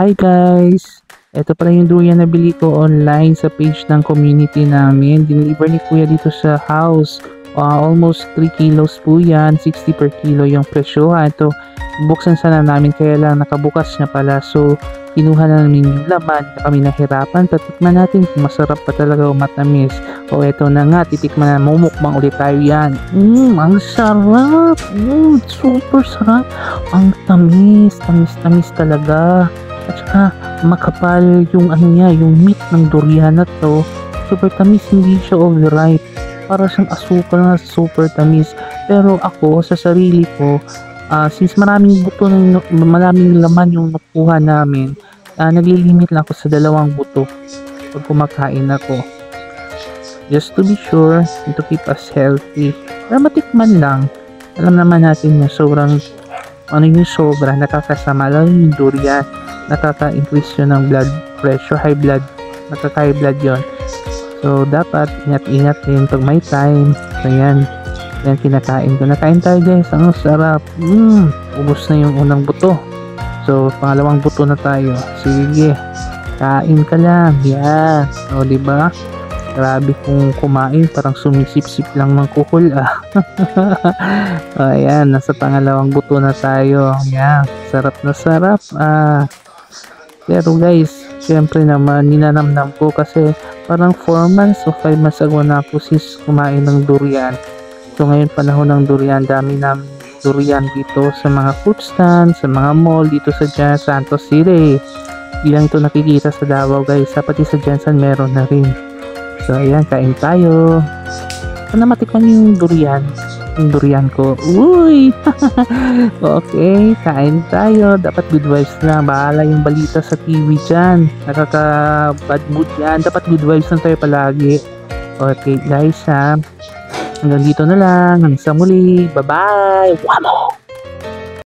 Hi guys! Ito pala yung durian na bili ko online sa page ng community namin. Dineliver ni Kuya dito sa house. Almost 3 kilos po yan. 60 per kilo yung presyo. Ito, buksan sana namin kaya lang nakabukas na pala. So, kinuha na namin yung laman. Kami nahirapan. Tatikman natin kung masarap pa talaga o matamis. O eto na nga, titikman na. Mumukbang ulit tayo yan. Ang sarap! Super sarap! Ang tamis. Tamis talaga. At saka makapal yung yung meat ng durian na to. Super tamis, hindi siya overripe. Para siyang asukal na super tamis. Pero ako, sa sarili ko, since maraming laman yung nakuha namin, naglilimit lang ako sa 2 buto pag kumakain ako. Just to be sure, and to keep us healthy. Para matikman lang. Alam naman natin na sobrang yung sobra, nakakasama lalo yung durian. Nakaka-increase yun ng blood pressure, high blood, nakaka-high blood yun. So, dapat ingat-ingat din pag may time. So, yan kinakain ko. Nakain tayo guys, ang sarap. Ubos na yung unang buto. So, pangalawang buto na tayo. Sige, kain ka lang. Yan. O, diba? Grabe kung kumain, parang sumisip-sip lang ng kuhol ayan, nasa pangalawang buto na tayo. Yan, sarap na sarap. Pero guys, syempre naman ninanamnam ko kasi parang 4 months o 5 months ago na ako sis kumain ng durian. So ngayon panahon ng durian, dami namin durian dito sa mga fruit stand, sa mga mall dito sa Santos City. Hindi lang ito nakikita sa Davao guys, pati sa Jensen meron na rin. So ayan, kain tayo. Sana matikman yung durian ko. Uy! Okay, kain tayo. Dapat good vibes lang. Bahala yung balita sa TV dyan. Nakaka-bad mood yan. Dapat good vibes lang tayo palagi. Okay guys ha. Hanggang dito na lang. Hanggang sa muli. Bye-bye! Wamo!